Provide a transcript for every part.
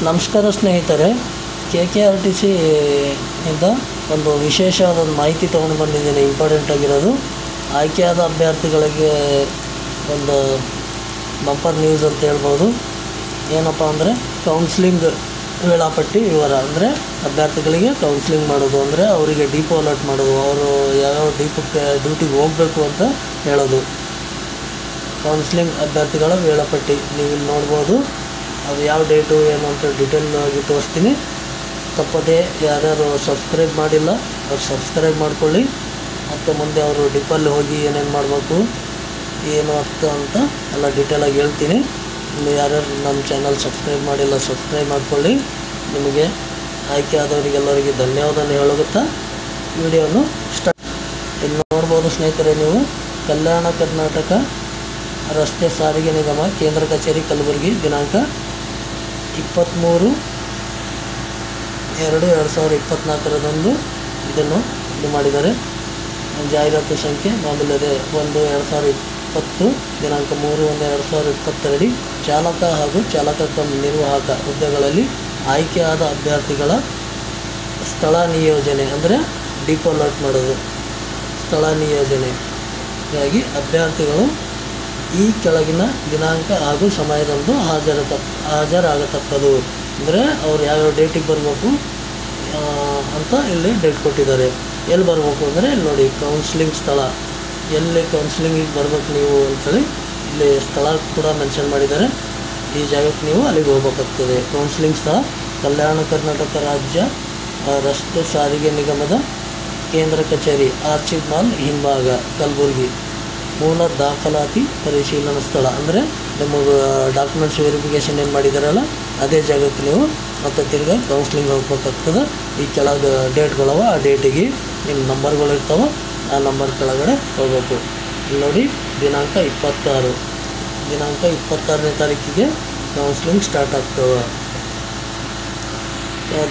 ನಮಸ್ಕಾರ ಸ್ನೇಹಿತರೆ, KKRTC ಇಂದ ಒಂದು ವಿಶೇಷವಾದ ಮಾಹಿತಿ ತೊಗೊಂಡು ಬಂದಿದ್ದೀನಿ. ಇಂಪಾರ್ಟೆಂಟ್ ಆಗಿರೋದು ಆಯ್ಕೆಯಾದ ಅಭ್ಯರ್ಥಿಗಳಿಗೆ ಒಂದು ಬಂಪರ್ ನ್ಯೂಸ್ ಅಂತ ಹೇಳ್ಬೋದು. ಏನಪ್ಪ ಅಂದರೆ ಕೌನ್ಸ್ಲಿಂಗ್ ವೇಳಾಪಟ್ಟಿ ವಿವರ. ಅಂದರೆ ಅಭ್ಯರ್ಥಿಗಳಿಗೆ ಕೌನ್ಸ್ಲಿಂಗ್ ಮಾಡೋದು, ಅಂದರೆ ಅವರಿಗೆ ಡಿಪೋ ಅಲರ್ಟ್ ಮಾಡೋದು, ಅವರು ಯಾವ್ಯಾವ ಡ್ಯೂಟಿಗೆ ಹೋಗಬೇಕು ಅಂತ ಹೇಳೋದು. ಕೌನ್ಸ್ಲಿಂಗ್ ಅಭ್ಯರ್ಥಿಗಳ ವೇಳಾಪಟ್ಟಿ ನೀವು ಇಲ್ಲಿ ನೋಡ್ಬೋದು. ಅದು ಯಾವ ಡೇಟು ಏನು ಅಂತ ಡೀಟೇಲ್ ಆಗಿ ತೋರಿಸ್ತೀನಿ. ತಪ್ಪದೇ ಯಾರ್ಯಾರು ಸಬ್ಸ್ಕ್ರೈಬ್ ಮಾಡಿಲ್ಲ ಅವ್ರು ಸಬ್ಸ್ಕ್ರೈಬ್ ಮಾಡ್ಕೊಳ್ಳಿ. ಮತ್ತು ಮುಂದೆ ಅವರು ಡಿಪ್ಪಲ್ಲಿ ಹೋಗಿ ಏನೇನು ಮಾಡಬೇಕು, ಏನು ಆಗ್ತಾ ಅಂತ ಎಲ್ಲ ಡೀಟೇಲಾಗಿ ಹೇಳ್ತೀನಿ. ಇನ್ನು ಯಾರ್ಯಾರು ನಮ್ಮ ಚಾನಲ್ ಸಬ್ಸ್ಕ್ರೈಬ್ ಮಾಡಿಲ್ಲ ಸಬ್ಸ್ಕ್ರೈಬ್ ಮಾಡ್ಕೊಳ್ಳಿ. ನಿಮಗೆ ಆಯ್ಕೆ ಆದವರಿಗೆಲ್ಲರಿಗೆ ಧನ್ಯವಾದ ಹೇಳುತ್ತಾ ವಿಡಿಯೋನು ಸ್ಟಾರ್ಟ್. ಇಲ್ಲಿ ನೋಡ್ಬೋದು ಸ್ನೇಹಿತರೆ, ನೀವು ಕಲ್ಯಾಣ ಕರ್ನಾಟಕ ರಸ್ತೆ ಸಾರಿಗೆ ನಿಗಮ ಕೇಂದ್ರ ಕಚೇರಿ ಕಲಬುರಗಿ ದಿನಾಂಕ 23/2/2024 ಇದನ್ನು ಇದು ಮಾಡಿದ್ದಾರೆ. ಜಾಹೀರಾತು ಸಂಖ್ಯೆ ಮಾಮೂಲಿದೆ 1/2020 ದಿನಾಂಕ 3/1/2022 ಚಾಲಕ ಹಾಗೂ ಚಾಲಕ ಕಮ್ ನಿರ್ವಾಹಕ ಹುದ್ದೆಗಳಲ್ಲಿ ಆಯ್ಕೆಯಾದ ಅಭ್ಯರ್ಥಿಗಳ ಸ್ಥಳ ನಿಯೋಜನೆ, ಅಂದರೆ ಡಿಪೋ ಅಲರ್ಟ್ ಮಾಡೋದು. ಸ್ಥಳ ನಿಯೋಜನೆಗಾಗಿ ಅಭ್ಯರ್ಥಿಗಳು ಈ ಕೆಳಗಿನ ದಿನಾಂಕ ಹಾಗೂ ಸಮಯದಂದು ಹಾಜರಾಗತಕ್ಕದು. ಅಂದರೆ ಅವ್ರು ಯಾವ್ಯಾವ ಡೇಟಿಗೆ ಬರಬೇಕು ಅಂತ ಇಲ್ಲಿ ಡೇಟ್ ಕೊಟ್ಟಿದ್ದಾರೆ. ಎಲ್ಲಿ ಬರಬೇಕು ಅಂದರೆ ಇಲ್ಲಿ ನೋಡಿ, ಕೌನ್ಸ್ಲಿಂಗ್ ಸ್ಥಳ, ಎಲ್ಲಿ ಕೌನ್ಸ್ಲಿಂಗಿಗೆ ಬರಬೇಕು ನೀವು ಅಂಥೇಳಿ ಇಲ್ಲಿ ಸ್ಥಳ ಕೂಡ ಮೆನ್ಷನ್ ಮಾಡಿದ್ದಾರೆ. ಈ ಜಾಗಕ್ಕೆ ನೀವು ಅಲ್ಲಿಗೆ ಹೋಗ್ಬೇಕಾಗ್ತದೆ. ಕೌನ್ಸ್ಲಿಂಗ್ ಸ್ಥಳ ಕಲ್ಯಾಣ ಕರ್ನಾಟಕ ರಾಜ್ಯ ರಸ್ತೆ ಸಾರಿಗೆ ನಿಗಮದ ಕೇಂದ್ರ ಕಚೇರಿ ಆರ್ಚಿಡ್ ಮಾಲ್ ಹಿಂಭಾಗ ಕಲಬುರಗಿ. ಮೂಲ ದಾಖಲಾತಿ ಪರಿಶೀಲನಾ ಸ್ಥಳ, ಅಂದರೆ ನಿಮಗೆ ಡಾಕ್ಯುಮೆಂಟ್ಸ್ ವೆರಿಫಿಕೇಷನ್ ಏನು ಮಾಡಿದಾರಲ್ಲ ಅದೇ ಜಾಗಕ್ಕೆ ನೀವು ಮತ್ತು ತಿರ್ಗಿ ಕೌನ್ಸ್ಲಿಂಗ್ ಹೋಗ್ಬೇಕಾಗ್ತದೆ. ಈ ಕೆಳಗೆ ಡೇಟ್ಗಳವ, ಆ ಡೇಟಿಗೆ ನಿಮ್ಮ ನಂಬರ್ಗಳು ಇರ್ತಾವೆ, ಆ ನಂಬರ್ ಕೆಳಗಡೆ ಹೋಗ್ಬೇಕು. ಇಲ್ಲಿ ನೋಡಿ, ದಿನಾಂಕ 26ನೇ ತಾರೀಕಿಗೆ ಕೌನ್ಸ್ಲಿಂಗ್ ಸ್ಟಾರ್ಟ್ ಆಗ್ತವೆ.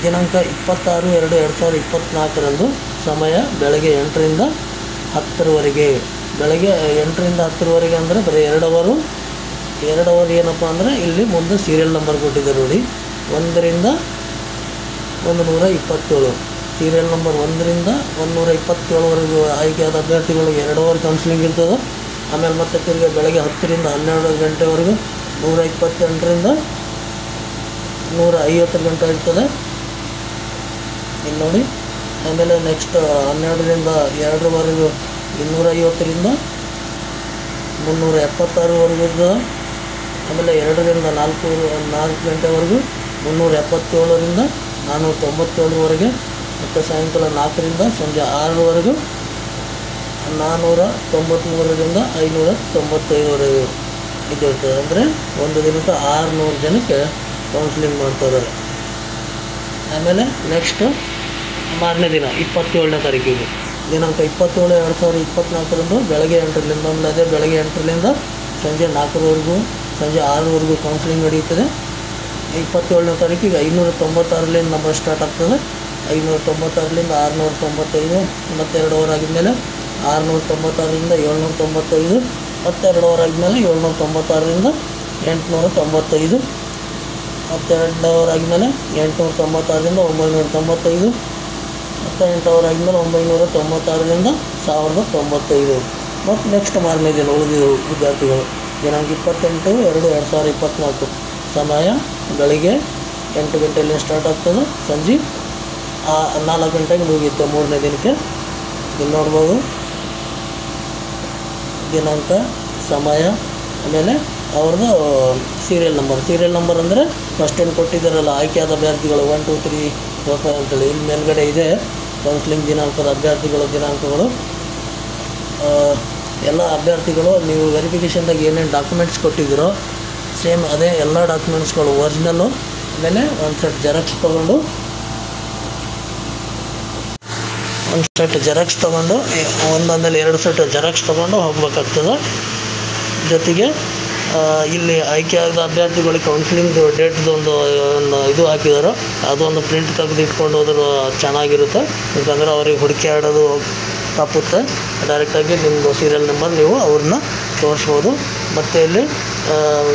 ದಿನಾಂಕ 26/2/2024 ಸಮಯ ಬೆಳಗ್ಗೆ 8ರಿಂದ 10ರವರೆಗೆ. ಬೆಳಗ್ಗೆ 8ರಿಂದ 10ರವರೆಗೆ ಅಂದರೆ ಬರೀ 2 ಅವರ್ ಏನಪ್ಪ ಅಂದರೆ ಇಲ್ಲಿ ಮುಂದೆ ಸೀರಿಯಲ್ ನಂಬರ್ ಕೊಟ್ಟಿದ್ದಾರೆ ನೋಡಿ, 1ರಿಂದ 127. ಸೀರಿಯಲ್ ನಂಬರ್ 1ರಿಂದ 127ವರೆಗೂ ಆಯ್ಕೆಯಾದ ಅಭ್ಯರ್ಥಿಗಳಿಗೆ 2 ಅವರ್ ಕೌನ್ಸ್ಲಿಂಗ್ ಇರ್ತದೆ. ಆಮೇಲೆ ಮತ್ತೆ ತಿರುಗಿ ಬೆಳಗ್ಗೆ 10ರಿಂದ 12 ಗಂಟೆವರೆಗೂ 128ರಿಂದ 150 ಗಂಟೆ ಇರ್ತದೆ. ಇಲ್ಲಿ ನೋಡಿ, ಆಮೇಲೆ ನೆಕ್ಸ್ಟ್ 12ರಿಂದ 2ರವರೆಗೂ 250ರಿಂದ 376ವರೆಗೂ ಇರ್ತದೆ. ಆಮೇಲೆ 2ರಿಂದ 4 ಗಂಟೆವರೆಗೂ 377ರಿಂದ 497ವರೆಗೆ. ಮತ್ತು ಸಾಯಂಕಾಲ 4ರಿಂದ ಸಂಜೆ 6ರವರೆಗೂ 493ರಿಂದ 595ವರೆಗೂ ಇದಿರ್ತದೆ. ಅಂದರೆ ಒಂದು ದಿನಕ್ಕೆ 600 ಜನಕ್ಕೆ ಕೌನ್ಸ್ಲಿಂಗ್ ಮಾಡ್ತಾರೆ. ಆಮೇಲೆ ನೆಕ್ಸ್ಟ್ ಮಾರನೇ ದಿನ 27ನೇ ತಾರೀಕಿಗೆ ದಿನಾಂಕ 27/2024 ಬೆಳಗ್ಗೆ 8ರಿಂದ, ಆಮೇಲೆ ಅದೇ ಬೆಳಗ್ಗೆ 8ರಿಂದ ಸಂಜೆ 4ರವರೆಗೂ ಸಂಜೆ 6ರವರೆಗೂ ಕೌನ್ಸ್ಲಿಂಗ್ ನಡೆಯುತ್ತದೆ. 27ನೇ ತಾರೀಕಿಗೆ 596ರಿಂದ ನಂಬರ್ ಸ್ಟಾರ್ಟ್ ಆಗ್ತದೆ. 596ರಿಂದ 695, ಮತ್ತು 2 ಅವರ್ ಆಗಿದ್ಮೇಲೆ 696ರಿಂದ 795, ಮತ್ತು 2 ಅವರ್ ಆಗಿದ್ಮೇಲೆ 796ರಿಂದ 895, ಮತ್ತು 2 ಅವರ್ ಆಗಿದ್ಮೇಲೆ 896ರಿಂದ 995, ಮತ್ತು 8 ಅವರ್ ಆಗಿದ್ಮೇಲೆ 996ರಿಂದ 1095. ಮತ್ತು ನೆಕ್ಸ್ಟ್ ಮಾರನೇ ದಿನ ಉಳಿದಿದ್ದು ವಿದ್ಯಾರ್ಥಿಗಳು ದಿನಾಂಕ 28/2/2024 ಸಮಯ ಬೆಳಿಗ್ಗೆ 8 ಗಂಟೆಯಲ್ಲಿ ಸ್ಟಾರ್ಟ್ ಆಗ್ತದೆ, ಸಂಜೆ 4 ಗಂಟೆಗೆ ಮುಗಿಯುತ್ತೆ ಮೂರನೇ ದಿನಕ್ಕೆ. ಇಲ್ಲಿ ನೋಡ್ಬೋದು ದಿನಾಂಕ, ಸಮಯ, ಆಮೇಲೆ ಅವ್ರದ್ದು ಸೀರಿಯಲ್ ನಂಬರ್ ಅಂದರೆ ಫಸ್ಟ್ ಏನು ಕೊಟ್ಟಿದ್ದಾರಲ್ಲ ಆಯ್ಕೆಯಾದ ಅಭ್ಯರ್ಥಿಗಳು 1 2 3 4 5 ಅಂತೇಳಿ ಇಲ್ಲಿ ಮೇಲ್ಗಡೆ ಇದೆ ಕೌನ್ಸ್ಲಿಂಗ್ ದಿನಾಂಕದ ಅಭ್ಯರ್ಥಿಗಳ ದಿನಾಂಕಗಳು. ಎಲ್ಲ ಅಭ್ಯರ್ಥಿಗಳು ನೀವು ವೆರಿಫಿಕೇಷನ್ದಾಗ ಏನೇನು ಡಾಕ್ಯುಮೆಂಟ್ಸ್ ಕೊಟ್ಟಿದ್ದೀರೋ ಸೇಮ್ ಅದೇ ಎಲ್ಲ ಡಾಕ್ಯುಮೆಂಟ್ಸ್ಗಳು ಒರಿಜಿನಲ್ಲು. ಆಮೇಲೆ ಒಂದು ಸೆಟ್ ಜೆರಾಕ್ಸ್ ತೊಗೊಂಡು ಒಂದೊಂದಲ್ಲಿ 2 ಸೆಟ್ ಜೆರಾಕ್ಸ್ ತೊಗೊಂಡು ಹೋಗ್ಬೇಕಾಗ್ತದೆ. ಜೊತೆಗೆ ಇಲ್ಲಿ ಆಯ್ಕೆಯಾದ ಅಭ್ಯರ್ಥಿಗಳಿಗೆ ಕೌನ್ಸಿಲಿಂಗ್ ಡೇಟ್ದು ಒಂದು ಇದು ಹಾಕಿದಾರೋ ಅದೊಂದು ಪ್ರಿಂಟ್ ತೆಗೆದು ಇಟ್ಕೊಂಡು ಹೋದ್ರೆ ಚೆನ್ನಾಗಿರುತ್ತೆ. ಯಾಕಂದರೆ ಅವ್ರಿಗೆ ಹುಡುಕಿ ಆಡೋದು ತಪ್ಪುತ್ತೆ. ಡೈರೆಕ್ಟಾಗಿ ನಿಮ್ಮದು ಸೀರಿಯಲ್ ನಂಬರ್ ನೀವು ಅವ್ರನ್ನ ತೋರಿಸ್ಬೋದು. ಮತ್ತು ಇಲ್ಲಿ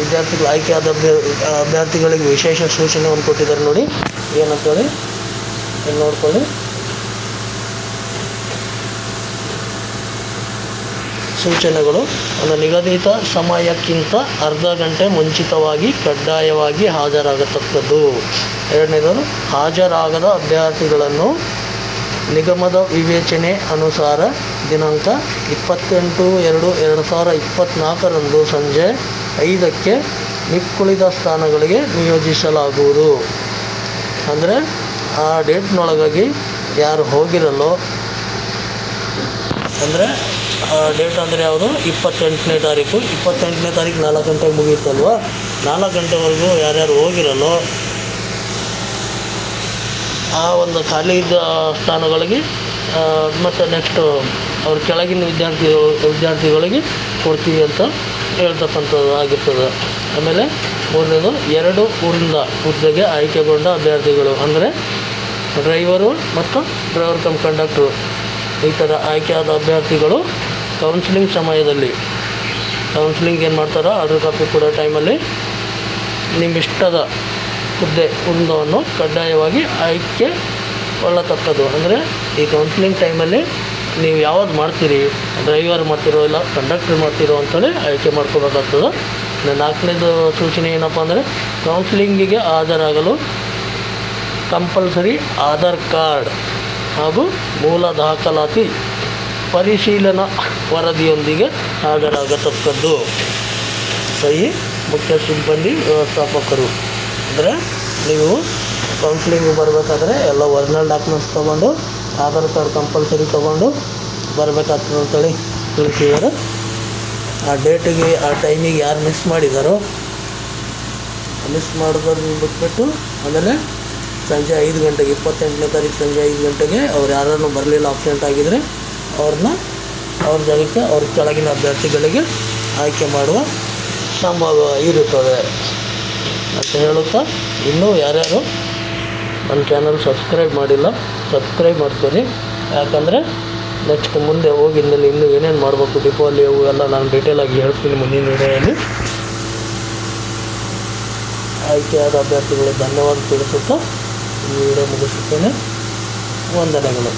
ವಿದ್ಯಾರ್ಥಿಗಳು ಆಯ್ಕೆಯಾದ ಅಭ್ಯರ್ಥಿಗಳಿಗೆ ವಿಶೇಷ ಸೂಚನೆಯನ್ನು ಕೊಟ್ಟಿದ್ದಾರೆ ನೋಡಿ, ಏನಂತೇಳಿ ಇಲ್ಲಿ ನೋಡ್ಕೊಳ್ಳಿ. ಸೂಚನೆಗಳು: ಒಂದು ನಿಗದಿತ ಸಮಯಕ್ಕಿಂತ ಅರ್ಧ ಗಂಟೆ ಮುಂಚಿತವಾಗಿ ಕಡ್ಡಾಯವಾಗಿ ಹಾಜರಾಗತಕ್ಕದ್ದು. ಎರಡನೇದು, ಹಾಜರಾಗದ ಅಭ್ಯರ್ಥಿಗಳನ್ನು ನಿಗಮದ ವಿವೇಚನೆ ಅನುಸಾರ ದಿನಾಂಕ 28/2/2024 ಸಂಜೆ 5ಕ್ಕೆ ಮಿಕ್ಕುಳಿದ ಸ್ಥಾನಗಳಿಗೆ ನಿಯೋಜಿಸಲಾಗುವುದು. ಅಂದರೆ ಆ ಡೇಟ್ನೊಳಗಾಗಿ ಯಾರು ಹೋಗಿರಲ್ಲೋ, ಅಂದರೆ ಡೇಟ್ ಅಂದರೆ ಯಾವುದು, 28ನೇ ತಾರೀಕು. 28ನೇ ತಾರೀಕು 4 ಗಂಟೆಗೆ ಮುಗಿಯುತ್ತಲ್ವ, 4 ಗಂಟೆವರೆಗೂ ಯಾರ್ಯಾರು ಹೋಗಿರಲ್ಲೋ ಆ ಒಂದು ಖಾಲಿ ಇದ್ದ ಸ್ಥಾನಗಳಿಗೆ ಮತ್ತು ನೆಕ್ಸ್ಟು ಅವ್ರ ಕೆಳಗಿನ ವಿದ್ಯಾರ್ಥಿಗಳಿಗೆ ಕೊಡ್ತೀವಿ ಅಂತ ಹೇಳ್ತಕ್ಕಂಥದ್ದು ಆಗಿರ್ತದೆ. ಆಮೇಲೆ ಮೂರನೇದು, 2 ಊರಿಂದ ಹುದ್ದೆಗೆ ಆಯ್ಕೆಗೊಂಡ ಅಭ್ಯರ್ಥಿಗಳು, ಅಂದರೆ ಡ್ರೈವರು ಮತ್ತು ಡ್ರೈವರ್ ಕಮ್ ಕಂಡಕ್ಟ್ರು, ಈ ಥರ ಆಯ್ಕೆಯಾದ ಅಭ್ಯರ್ಥಿಗಳು ಕೌನ್ಸಿಲಿಂಗ್ ಸಮಯದಲ್ಲಿ ಕೌನ್ಸಿಲಿಂಗ್ ಏನು ಮಾಡ್ತಾರೋ ಆರ್ಡರ್ ಕಾಪಿ ಕೊಡೋ ಟೈಮಲ್ಲಿ ನಿಮ್ಮ ಇಷ್ಟದ ಹುದ್ದೆ ವೃಂದವನ್ನು ಕಡ್ಡಾಯವಾಗಿ ಆಯ್ಕೆಗೊಳ್ಳತಕ್ಕದ್ದು. ಅಂದರೆ ಈ ಕೌನ್ಸಿಲಿಂಗ್ ಟೈಮಲ್ಲಿ ನೀವು ಯಾವ್ದು ಮಾಡ್ತೀರಿ, ಡ್ರೈವರ್ ಮಾಡ್ತಿರೋ ಇಲ್ಲ ಕಂಡಕ್ಟರ್ ಮಾಡ್ತಿರೋ ಅಂತೇಳಿ ಆಯ್ಕೆ ಮಾಡ್ಕೋಬೇಕಾಗ್ತದೆ. 4ನೇದು ಸೂಚನೆ ಏನಪ್ಪ ಅಂದರೆ, ಕೌನ್ಸಿಲಿಂಗಿಗೆ ಹಾಜರಾಗಲು ಕಂಪಲ್ಸರಿ ಆಧಾರ್ ಕಾರ್ಡ್ ಹಾಗೂ ಮೂಲ ದಾಖಲಾತಿ ಪರಿಶೀಲನಾ ವರದಿಯೊಂದಿಗೆ ಹಾಜರಾಗತಕ್ಕದ್ದು. ಸಹಿ ಮುಖ್ಯ ಸಿಬ್ಬಂದಿ ವ್ಯವಸ್ಥಾಪಕರು. ಅಂದರೆ ನೀವು ಕೌನ್ಸಿಲಿಂಗ್ ಬರಬೇಕಾದ್ರೆ ಎಲ್ಲ ಒರಿಜಿನಲ್ ಡಾಕ್ಯುಮೆಂಟ್ಸ್ ತೊಗೊಂಡು ಆಧಾರ್ ಕಾರ್ಡ್ ಕಂಪಲ್ಸರಿ ತೊಗೊಂಡು ಬರಬೇಕಾಗ್ತದೆ ಅಂತೇಳಿ ತಿಳಿಸಿದ್ದಾರೆ. ಆ ಡೇಟಿಗೆ ಆ ಟೈಮಿಗೆ ಯಾರು ಮಿಸ್ ಮಾಡಿದಾರೋ ಮಿಸ್ ಮಾಡೋದನ್ನು ಬಿಟ್ಬಿಟ್ಟು ಆಮೇಲೆ ಸಂಜೆ 5 ಗಂಟೆಗೆ 28ನೇ ತಾರೀಕು ಸಂಜೆ 5 ಗಂಟೆಗೆ ಅವ್ರು ಯಾರನ್ನು ಬರಲಿಲ್ಲ ಆಬ್ಸೆಂಟ್ ಆಗಿದ್ದರೆ ಅವ್ರ ಜಾಗಕ್ಕೆ ಅವ್ರ ಕೆಳಗಿನ ಅಭ್ಯರ್ಥಿಗಳಿಗೆ ಆಯ್ಕೆ ಮಾಡುವ ಸಂಭವ ಇರುತ್ತದೆ ಅಂತ ಹೇಳುತ್ತಾ, ಇನ್ನೂ ಯಾರ್ಯಾರು ನನ್ನ ಚಾನಲ್ ಸಬ್ಸ್ಕ್ರೈಬ್ ಮಾಡಿಲ್ಲ ಸಬ್ಸ್ಕ್ರೈಬ್ ಮಾಡ್ತೀನಿ. ಯಾಕಂದರೆ ನೆಕ್ಸ್ಟ್ ಮುಂದೆ ಹೋಗಿದ್ಮೇಲೆ ಇನ್ನೂ ಏನೇನು ಮಾಡಬೇಕು ದೀಪಾವಳಿ ಅವು ಎಲ್ಲ ನಾನು ಡೀಟೇಲಾಗಿ ಹೇಳ್ತೀನಿ ಮುಂದಿನ ವಿಡಿಯೋದಲ್ಲಿ. ಆಯ್ಕೆಯಾದ ಅಭ್ಯರ್ಥಿಗಳಿಗೆ ಧನ್ಯವಾದ ತಿಳಿಸುತ್ತಾ ಈ ವಿಡಿಯೋ ಮುಗಿಸುತ್ತೇನೆ. ವಂದನೆಗಳು.